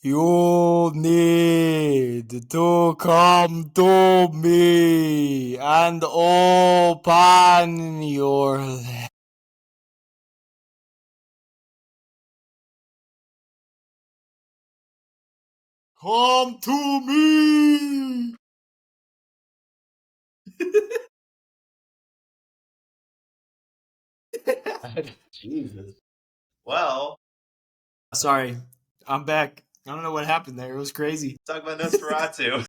You need to come to me and open your lips. Come to me. Jesus. Well, Sorry, I'm back. I don't know what happened there. It was crazy. talk about Nosferatu.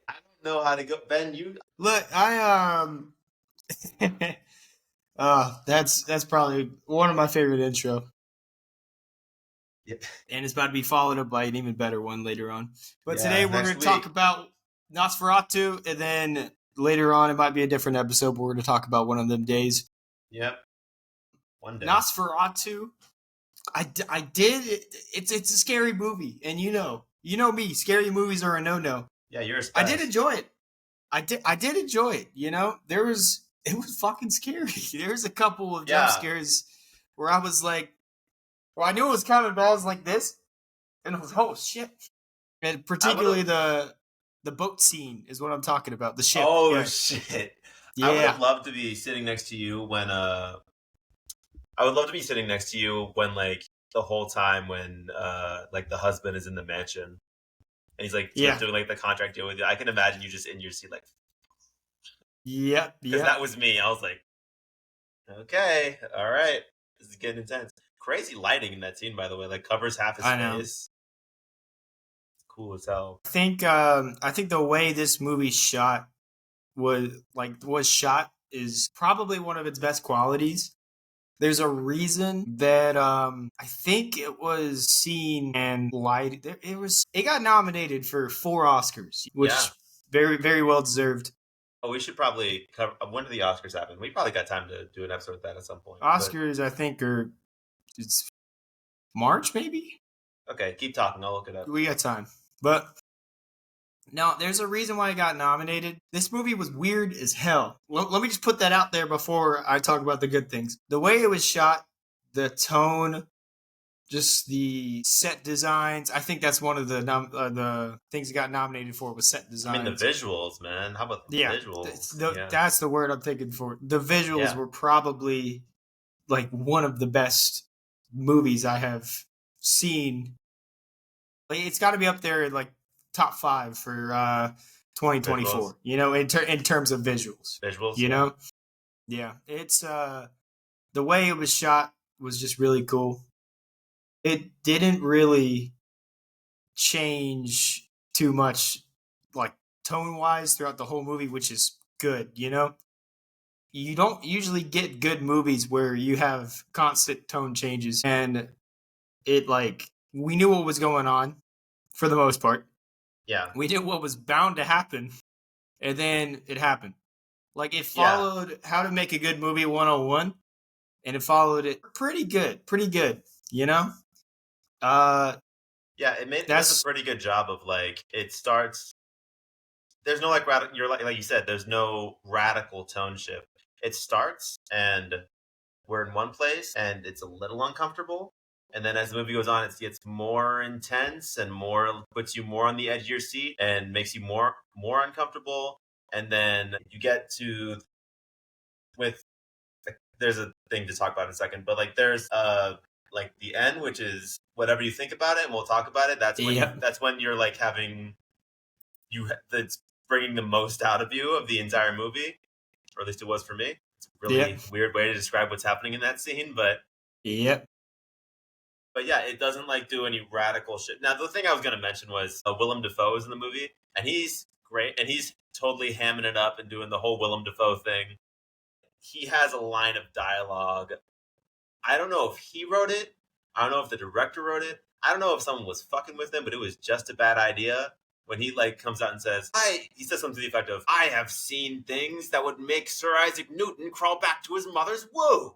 I don't know how to go. Ben, you. Look, that's probably one of my favorite intro. Yeah. And it's about to be followed up by an even better one later on. But Yeah, today we're next going to talk week. about Nosferatu, and then later on it might be a different episode. But we're going to talk about one of them days. Yep. One day. Nosferatu. I did. It's a scary movie, and you know me. Scary movies are a no. Yeah, you're a I spaz. did enjoy it. I did enjoy it. You know, it was fucking scary. There was a couple of jump scares where I was like, well, I knew it was coming, but I was like this, and I was oh shit. And particularly the boat scene is what I'm talking about. The ship. Oh Yeah. shit! I would Yeah. have loved to be sitting next to you when I would love to be sitting next to you when like the whole time when like the husband is in the mansion and he's like Yeah. doing like the contract deal with you. I can imagine you just in your seat like. Yep. Because Yep. that was me. I was like, okay, all right, this is getting intense. Crazy lighting in that scene, by the way. Like covers half his I know. face. Cool as hell. I think the way this movie shot was shot is probably one of its best qualities. There's a reason that I think it was seen and light. It got nominated for 4 Oscars, which Yeah. very very well deserved. Oh, we should probably cover. When do the Oscars happen? We probably got time to do an episode of that at some point. Oscars, I think, it's March maybe. Okay, keep talking. I'll look it up. We got time, but now there's a reason why it got nominated. This movie was weird as hell. Let me just put that out there before I talk about the good things. The way it was shot, the tone, just the set designs. I think that's one of the things it got nominated for was set designs. I mean the visuals, man. How about the visuals? That's the word I'm thinking for. The visuals were probably like one of the best movies I have seen. Like, it's got to be up there like top 5 for 2024. Visuals. You know, in terms of visuals. Visuals, you know, yeah. It's the way it was shot was just really cool. It didn't really change too much, like tone wise, throughout the whole movie, which is good. You know, you don't usually get good movies where you have constant tone changes, and it like we knew what was going on for the most part. Yeah, we knew what was bound to happen, and then it happened. Like it followed How to Make a Good Movie 101, and it followed it pretty good. You know. Yeah, it does a pretty good job of like it starts. There's no like you're like you said. There's no radical tone shift. It starts and we're in one place and it's a little uncomfortable, and then as the movie goes on, it gets more intense and more puts you more on the edge of your seat and makes you more uncomfortable. And then you get to with there's a thing to talk about in a second, but like there's like the end, which is whatever you think about it, and we'll talk about it. That's when that's when you're like having that's bringing the most out of you of the entire movie, or at least it was for me. It's a really weird way to describe what's happening in that scene, but but yeah, it doesn't like do any radical shit. Now the thing I was going to mention was Willem Dafoe is in the movie, and he's great, and he's totally hamming it up and doing the whole Willem Dafoe thing. He has a line of dialogue. I don't know if he wrote it. I don't know if the director wrote it. I don't know if someone was fucking with him, but it was just a bad idea. When he like comes out and says, he says something to the effect of, "I have seen things that would make Sir Isaac Newton crawl back to his mother's womb."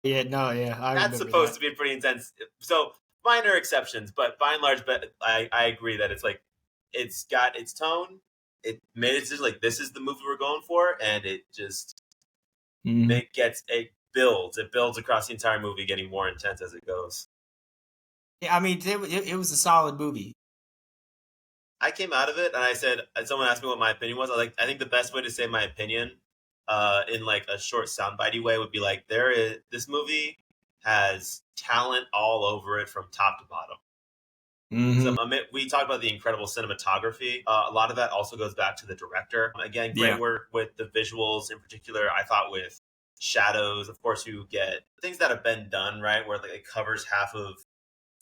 That's supposed to be pretty intense. So minor exceptions, but by and large, but I agree that it's like it's got its tone. It made it just like this is the movie we're going for, and it just it builds across the entire movie, getting more intense as it goes. Yeah, I mean, it was a solid movie. I came out of it and I said, someone asked me what my opinion was. I think the best way to say my opinion, in like a short soundbitey way, would be like, this movie has talent all over it from top to bottom. Mm-hmm. We talked about the incredible cinematography. A lot of that also goes back to the director. Again, great Yeah. work with the visuals in particular. I thought with shadows, of course, you get things that have been done, right? Where like it covers half of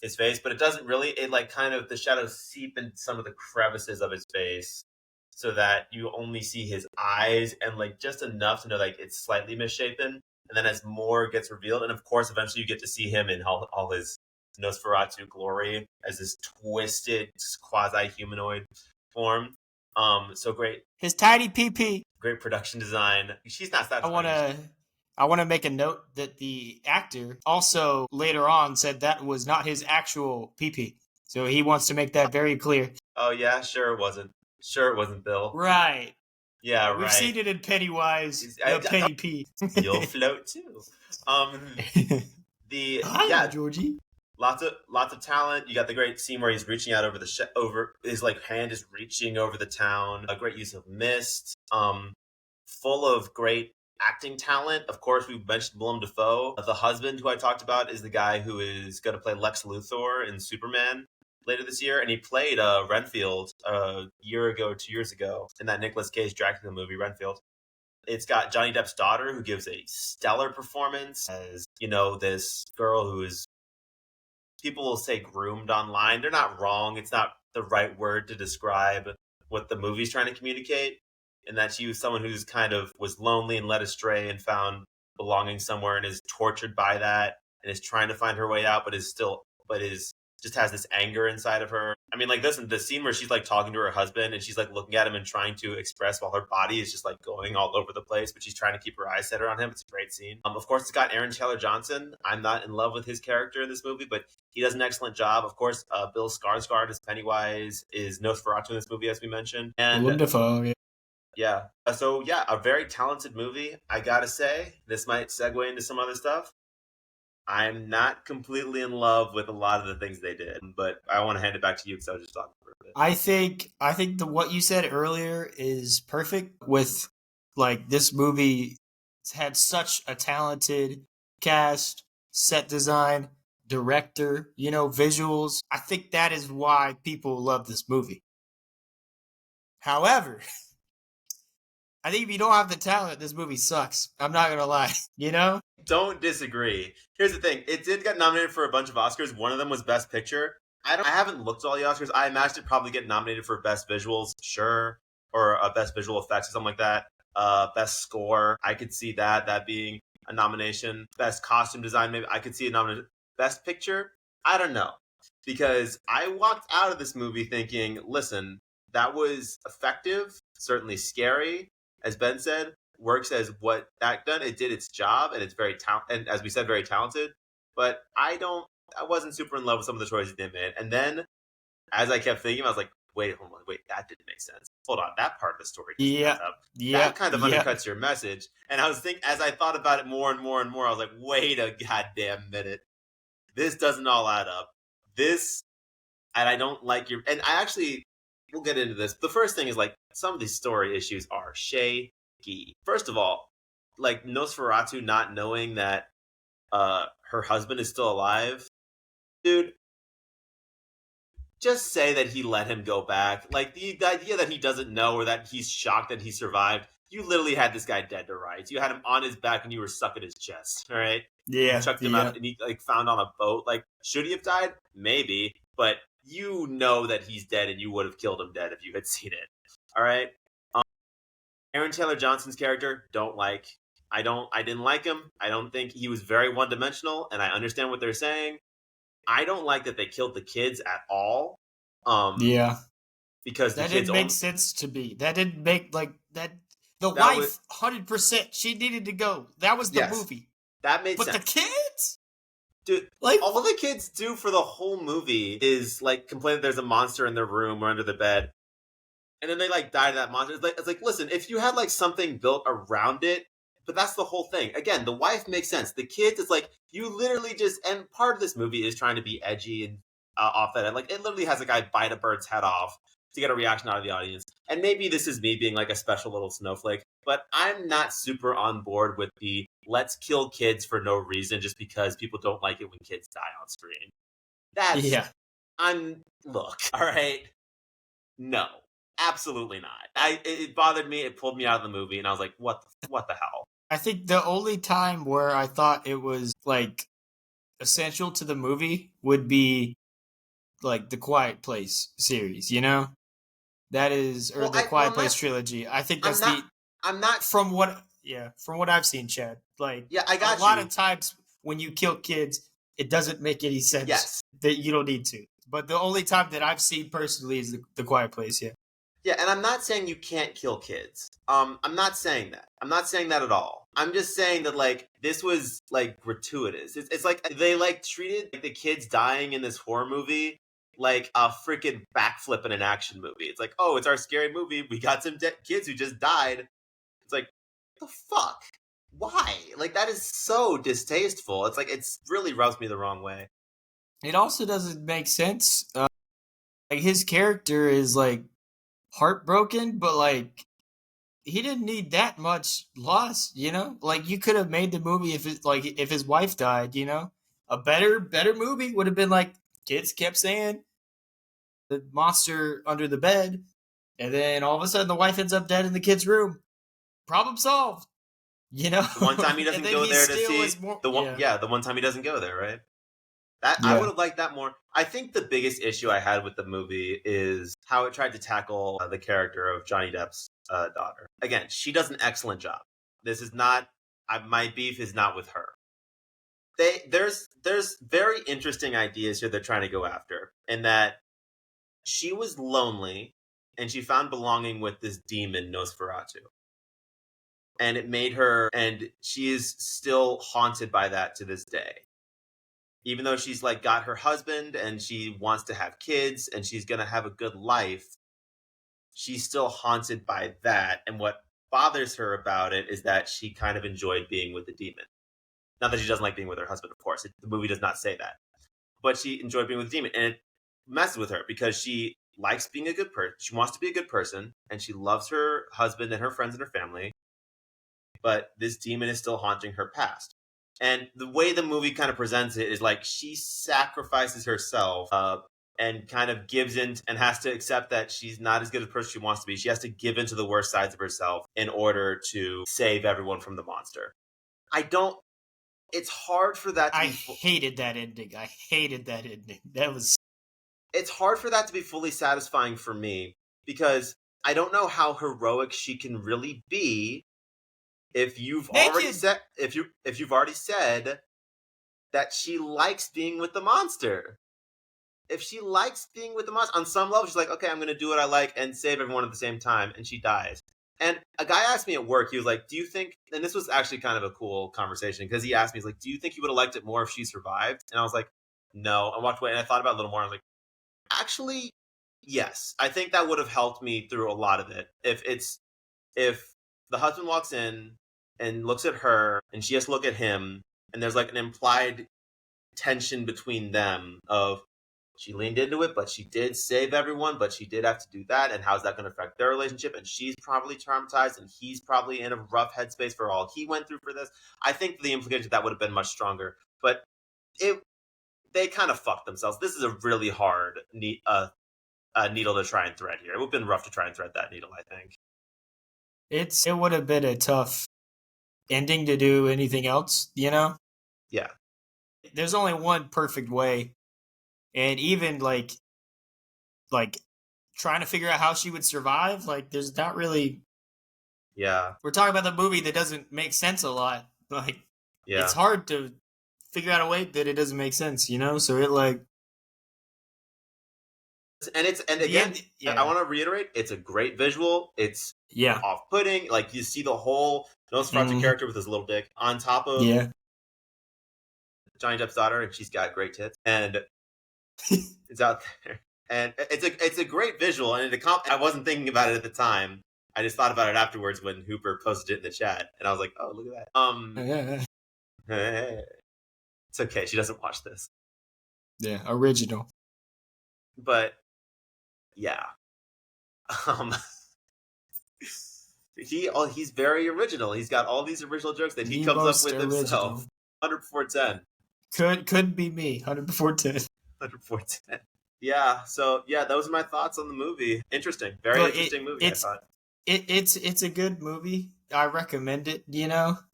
his face, but it doesn't really. It like kind of the shadows seep in some of the crevices of his face, so that you only see his eyes and like just enough to know like it's slightly misshapen. And then as more gets revealed, and of course, eventually you get to see him in all his Nosferatu glory as this twisted quasi humanoid form. So great, His tiny PP. great production design. She's not that I tiny. wanna I wanna make a note that the actor also later on said that was not his actual PP. So he wants to make that very clear. Oh yeah, sure it wasn't. Sure it wasn't Bill. Right. Yeah, We've right. seen it in Pennywise, the Penny P. You'll float too. The Hi, yeah, Georgie. lots of talent. You got the great scene where he's reaching out over over his like hand is reaching over the town. A great use of mist. Full of great acting talent. Of course, we mentioned Willem Dafoe. The husband who I talked about is the guy who is going to play Lex Luthor in Superman later this year, and he played Renfield a year ago, 2 years ago, in that Nicolas Cage Dracula movie, Renfield. It's got Johnny Depp's daughter, who gives a stellar performance as, this girl who is, people will say groomed online. They're not wrong. It's not the right word to describe what the movie's trying to communicate. And that she was someone who's kind of was lonely and led astray and found belonging somewhere and is tortured by that and is trying to find her way out, but is just has this anger inside of her. I mean, like the scene where she's like talking to her husband and she's like looking at him and trying to express while her body is just like going all over the place, but she's trying to keep her eyes set on him. It's a great scene. Of course, it's got Aaron Taylor Johnson. I'm not in love with his character in this movie, but he does an excellent job. Of course, Bill Skarsgård as Pennywise is Nosferatu in this movie, as we mentioned, and Willem Dafoe. Yeah. yeah. So yeah, a very talented movie. I gotta say, this might segue into some other stuff. I'm not completely in love with a lot of the things they did, but I want to hand it back to you because I was just talking for a bit. I think what you said earlier is perfect with like this movie had such a talented cast, set design, director, visuals. I think that is why people love this movie. However, I think if you don't have the talent, this movie sucks. I'm not gonna lie, Don't disagree. Here's the thing: it did get nominated for a bunch of Oscars. One of them was Best Picture. I haven't looked at all the Oscars. I imagine it probably get nominated for Best Visuals, sure, or Best Visual Effects or something like that. Best Score, I could see that being a nomination. Best Costume Design, maybe I could see a nomination. Best Picture, I don't know, because I walked out of this movie thinking, listen, that was effective, certainly scary, as Ben said, works as what that done. It did its job, and it's very talented, and as we said, very talented. But I wasn't super in love with some of the choices they made. And then, as I kept thinking, I was like, wait, hold on, wait, that didn't make sense. Hold on, that part of the story doesn't Yeah, add up. yeah, That kind of yeah. undercuts your message. And I was thinking, as I thought about it more and more and more, I was like, wait a goddamn minute, this doesn't all add up. This, and I don't like your, and I actually, we'll get into this. The first thing is like, some of these story issues are shaky. First of all, like Nosferatu not knowing that her husband is still alive. Dude, just say that he let him go back. Like the idea that he doesn't know or that he's shocked that he survived. You literally had this guy dead to rights. You had him on his back and you were sucking his chest. All right. Yeah, You chucked him yeah. out and he like found on a boat. Like, should he have died? Maybe, but you know that he's dead and you would have killed him dead if you had seen it. All right. Aaron Taylor Johnson's character, don't like. I didn't like him. I don't think he was very one dimensional, and I understand what they're saying. I don't like that they killed the kids at all. Yeah. Because the That kids didn't make sense to me. That didn't make like that. The That wife, 100%, she needed to go. That was the Yes. movie. that made But sense. the kids, Dude, like, all the kids do for the whole movie is like complain that there's a monster in their room or under the bed, and then they like die to that monster. It's like listen, if you had like something built around it, but that's the whole thing. Again, the wife makes sense. The kids, it's like you literally just, and part of this movie is trying to be edgy and off that. Like it literally has a guy bite a bird's head off to get a reaction out of the audience. And maybe this is me being like a special little snowflake, but I'm not super on board with the let's kill kids for no reason just because people don't like it when kids die on screen. That's Yeah. look, all right. No, absolutely not. It bothered me. It pulled me out of the movie, and I was like, what the hell? I think the only time where I thought it was like essential to the movie would be like the Quiet Place series, you know? That is, or the Quiet Place trilogy. I think that's I'm not from what I've seen, Chad. Like, yeah, I got a lot of times when you kill kids, it doesn't make any sense. Yes, that you don't need to. But the only time that I've seen personally is the Quiet Place. Yeah. Yeah, and I'm not saying you can't kill kids. I'm not saying that. I'm not saying that at all. I'm just saying that like this was like gratuitous. It's like they like treated like, the kids dying in this horror movie like a freaking backflip in an action movie. It's like, oh, it's our scary movie. We got some kids who just died. It's like, the fuck? Why? Like that is so distasteful. It's like it's really rubs me the wrong way. It also doesn't make sense. Like his character is like heartbroken, but like he didn't need that much loss, you know? Like you could have made the movie if his wife died, you know? A better movie would have been like kids kept saying the monster under the bed, and then all of a sudden the wife ends up dead in the kid's room. Problem solved. You know? The one time he doesn't go there to see the one time he doesn't go there, right? I would have liked that more. I think the biggest issue I had with the movie is how it tried to tackle the character of Johnny Depp's daughter. Again, she does an excellent job. This is not. My beef is not with her. There's very interesting ideas here they're trying to go after, in that she was lonely and she found belonging with this demon Nosferatu, and it made her, and she is still haunted by that to this day. Even though she's like got her husband and she wants to have kids and she's going to have a good life, she's still haunted by that. And what bothers her about it is that she kind of enjoyed being with the demon. Not that she doesn't like being with her husband, of course. The movie does not say that. But she enjoyed being with the demon. And it messes with her because she likes being a good person. She wants to be a good person. And she loves her husband and her friends and her family. But this demon is still haunting her past. And the way the movie kind of presents it is like she sacrifices herself and kind of gives in and has to accept that she's not as good a person she wants to be. She has to give into the worst sides of herself in order to save everyone from the monster. It's hard for that to hated that ending. I hated that ending. It's hard for that to be fully satisfying for me because I don't know how heroic she can really be if you've already said that she likes being with the monster. If she likes being with the monster on some level, she's like, okay, I'm going to do what I like and save everyone at the same time, and she dies. And a guy asked me at work, he was like, do you think, and this was actually kind of a cool conversation, because he asked me, he's like, do you think you would have liked it more if she survived? And I was like, no. I walked away and I thought about it a little more. I was like, actually, yes. I think that would have helped me through a lot of it. If the husband walks in and looks at her and she has to look at him, and there's like an implied tension between them of she leaned into it, but she did save everyone, but she did have to do that, and how's that going to affect their relationship? And she's probably traumatized, and he's probably in a rough headspace for all he went through for this. I think the implication of that would have been much stronger, but they kind of fucked themselves. This is a really hard needle to try and thread here. It would have been rough to try and thread that needle, I think. It would have been a tough ending to do anything else, you know? Yeah. There's only one perfect way. And even like trying to figure out how she would survive, like there's not really. Yeah. We're talking about the movie that doesn't make sense a lot. Like, yeah. It's hard to figure out a way that it doesn't make sense, you know? So it like. And again, I want to reiterate, it's a great visual. It's off-putting. Like you see the whole Nosferatu character with his little dick on top of Johnny Depp's daughter, and she's got great tits, and it's out there. And it's a great visual, and I wasn't thinking about it at the time. I just thought about it afterwards when Hooper posted it in the chat, and I was like, "Oh, look at that." It's okay. She doesn't watch this. Yeah, original. But yeah, um, he's very original. He's got all these original jokes that he The comes up most with original. himself. 100 before 10. Couldn't be me. 100 before 10. 100 before 10. Yeah. So yeah, those are my thoughts on the movie. Interesting. Very Look, interesting movie. I thought. it's a good movie. I recommend it.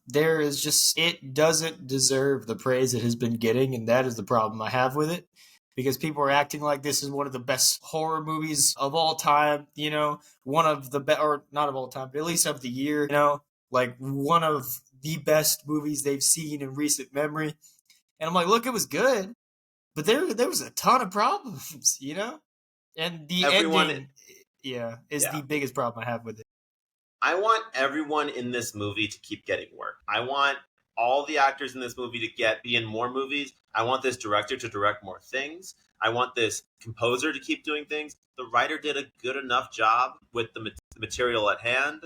There is just it doesn't deserve the praise it has been getting, and that is the problem I have with it. Because people are acting like this is one of the best horror movies of all time. One of the best, or not of all time, but at least of the year. Like one of the best movies they've seen in recent memory. And I'm like, look, it was good, but there was a ton of problems. And the Everyone. ending, yeah, is Yeah. the biggest problem I have with it. I want everyone in this movie to keep getting work. I want all the actors in this movie to be in more movies. I want this director to direct more things. I want this composer to keep doing things. The writer did a good enough job with the material at hand.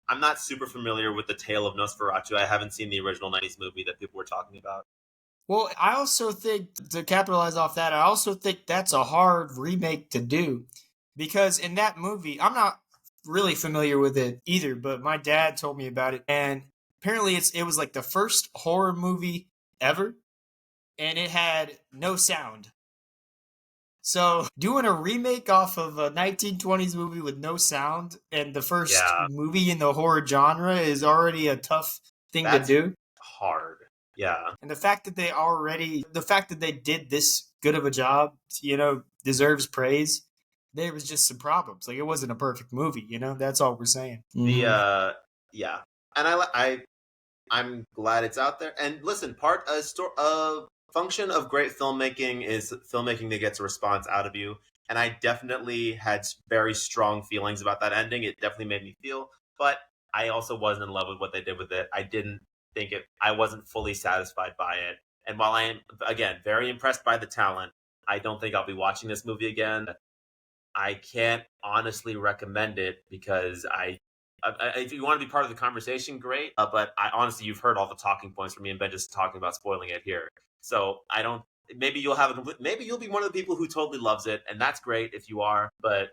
I'm not super familiar with the tale of Nosferatu. I haven't seen the original 90s movie that people were talking about. Well, I also think, to capitalize off that, I also think that's a hard remake to do. Because in that movie, I'm not really familiar with it either, but my dad told me about it. And apparently it was like the first horror movie ever, and it had no sound. So doing a remake off of a 1920s movie with no sound and the first Yeah, movie in the horror genre is already a tough thing to that's do. hard. Yeah. And the fact that they did this good of a job, deserves praise. There was just some problems. Like, it wasn't a perfect movie, That's all we're saying. Yeah. And I'm glad it's out there. And listen, a function of great filmmaking is filmmaking that gets a response out of you. And I definitely had very strong feelings about that ending. It definitely made me feel, but I also wasn't in love with what they did with it. I didn't think it. I wasn't fully satisfied by it. And while I am again very impressed by the talent, I don't think I'll be watching this movie again. I can't honestly recommend it because if you want to be part of the conversation, great. But I honestly, you've heard all the talking points from me and Ben just talking about spoiling it here. So I don't. Maybe you'll have a complete. Maybe you'll be one of the people who totally loves it, and that's great if you are. But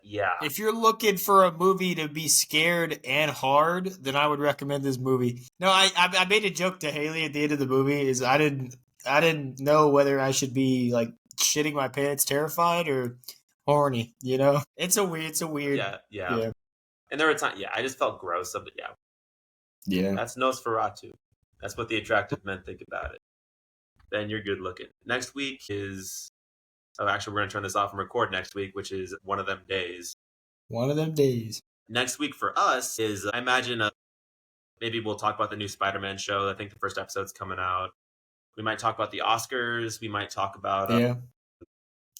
yeah, If you're looking for a movie to be scared and hard, then I would recommend this movie. No, I made a joke to Haley at the end of the movie. Is I didn't know whether I should be like shitting my pants, terrified, or horny. It's a weird. yeah. And there were times, I just felt gross. But Yeah. That's Nosferatu. That's what the attractive men think about it. Ben, you're good looking. Next week is. Oh, actually, we're going to turn this off and record next week, which is one of them days. One of them days. Next week for us is, I imagine, maybe we'll talk about the new Spider-Man show. I think the first episode's coming out. We might talk about the Oscars. We might talk about. Yeah.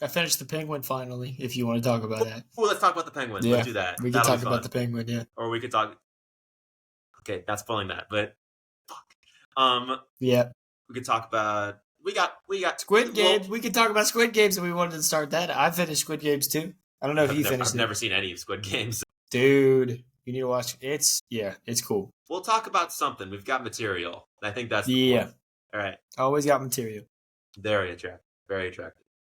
I finished The Penguin finally, if you want to talk about that. Well, let's talk about the Penguin. Yeah, Let's do that. We can talk about The Penguin, yeah. Or we could talk. Okay, that's spoiling that, but fuck. Yeah. We could talk about. We got Squid Games. We could talk about Squid Games if we wanted to start that. I finished Squid Games too. I don't know if you finished it. I've never seen any of Squid Games. Dude, you need to watch. It's cool. We'll talk about something. We've got material. I think that's the point. All right. Always got material. Very attractive. Very attractive.